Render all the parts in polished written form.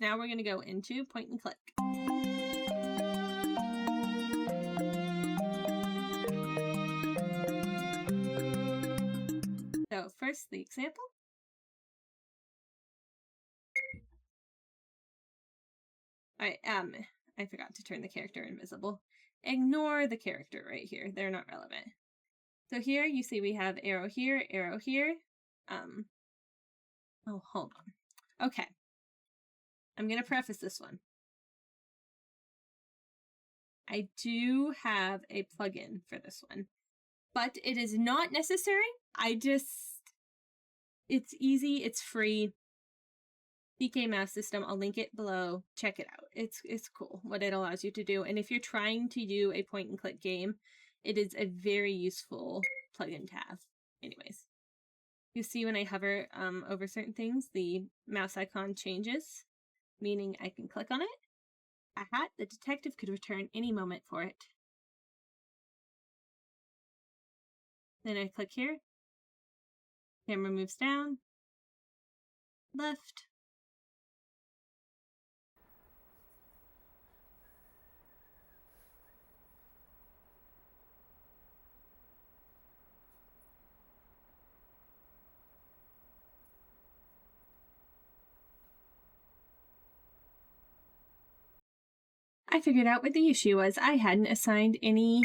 Now we're going to go into point and click. So first, the example. I forgot to turn the character invisible. Ignore the character right here. They're not relevant. So here you see we have arrow here, arrow here. Oh, hold on. Okay. I'm going to preface this one. I do have a plugin for this one, but it is not necessary. It's easy, it's free. PK Mouse System, I'll link it below. Check it out. It's cool what it allows you to do. And if you're trying to do a point and click game, it is a very useful plugin to have. Anyways, you see when I hover over certain things, the mouse icon changes, meaning I can click on it. A hat, the detective could return any moment for it. Then I click here. Camera moves down, left. I figured out what the issue was. I hadn't assigned any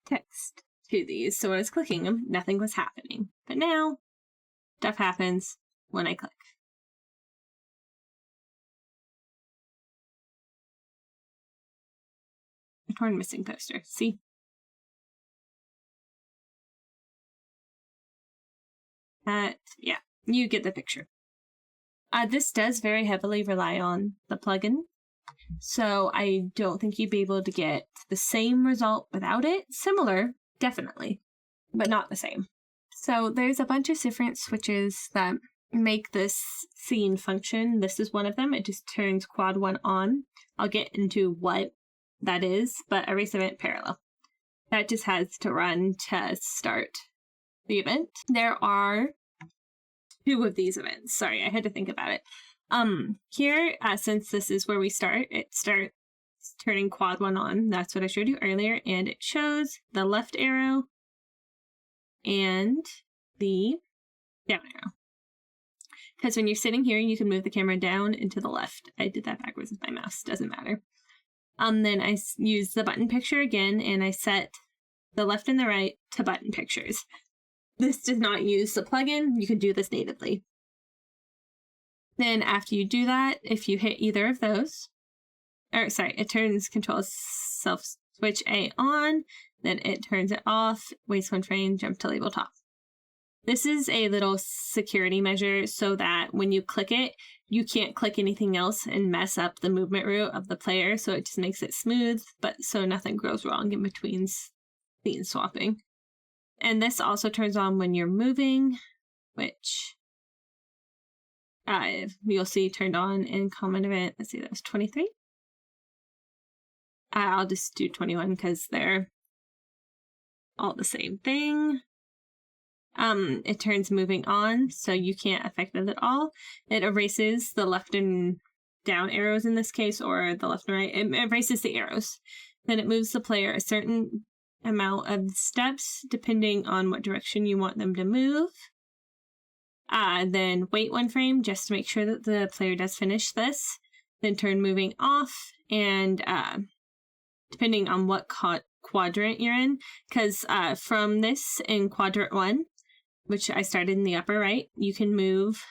text to these, so when I was clicking them, nothing was happening. But now, stuff happens when I click. A torn missing poster. See? Yeah, you get the picture. This does very heavily rely on the plugin, so I don't think you'd be able to get the same result without it. Similar, definitely, but not the same. So there's a bunch of different switches that make this scene function. This is one of them. It just turns quad 1 on. I'll get into what that is, but erase event parallel. That just has to run to start the event. There are 2 of these events. Sorry, I had to think about it. Here, since this is where we start, it starts turning quad 1 on. That's what I showed you earlier, and it shows the left arrow and the down arrow. Because when you're sitting here, you can move the camera down and to the left. I did that backwards with my mouse, doesn't matter. Then I use the button picture again, and I set the left and the right to button pictures. This does not use the plugin. You can do this natively. Then after you do that, if you hit either of those, it turns control self switch A on, then it turns it off, waste 1 frame, jump to label top. This is a little security measure so that when you click it, you can't click anything else and mess up the movement route of the player, so it just makes it smooth, but so nothing goes wrong in between scene swapping. And this also turns on when you're moving, which you'll see turned on in common event. Let's see, that was 23. I'll just do 21 because they're all the same thing. It turns moving on, so you can't affect it at all. It erases the left and down arrows in this case, or the left and right. It erases the arrows. Then it moves the player a certain amount of steps depending on what direction you want them to move. Then wait 1 frame just to make sure that the player does finish this. Then turn moving off, and depending on what quadrant you're in, because from this in quadrant 1, which I started in the upper right, you can move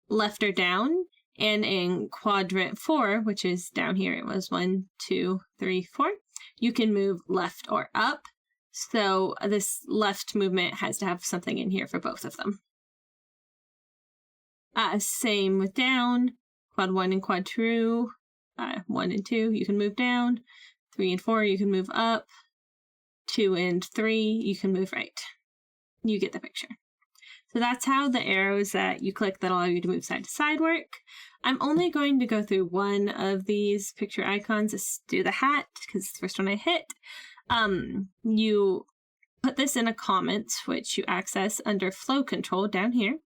left or down, and in quadrant 4, which is down here, it was 1, 2, 3, 4, you can move left or up. So this left movement has to have something in here for both of them. Same with down, quad 1 and quad 2, 1 and 2, you can move down, 3 and 4, you can move up, 2 and 3, you can move right. You get the picture. So that's how the arrows that you click that allow you to move side to side work. I'm only going to go through one of these picture icons. Let's do the hat, because it's the first one I hit. You put this in a comment, which you access under flow control down here.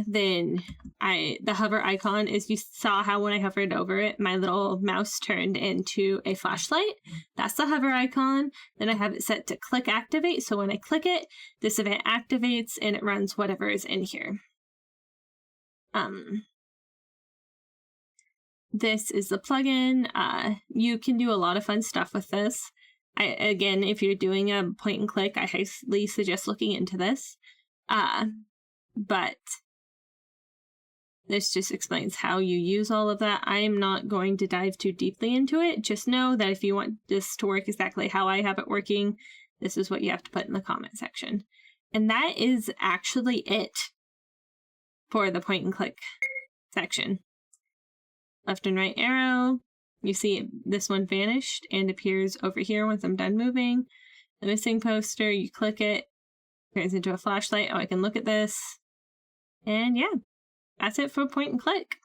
then the hover icon is, you saw how when I hovered over it, my little mouse turned into a flashlight. That's the hover icon. Then I have it set to click activate. So when I click it, this event activates and it runs whatever is in here. This is the plugin. You can do a lot of fun stuff with this. Again, if you're doing a point and click, I highly suggest looking into this. But this just explains how you use all of that. I'm not going to dive too deeply into it. Just know that if you want this to work exactly how I have it working, this is what you have to put in the comment section. And that is actually it for the point and click section. Left and right arrow. You see this one vanished and appears over here once I'm done moving. The missing poster, you click it, turns into a flashlight. Oh, I can look at this. And yeah, that's it for point and click.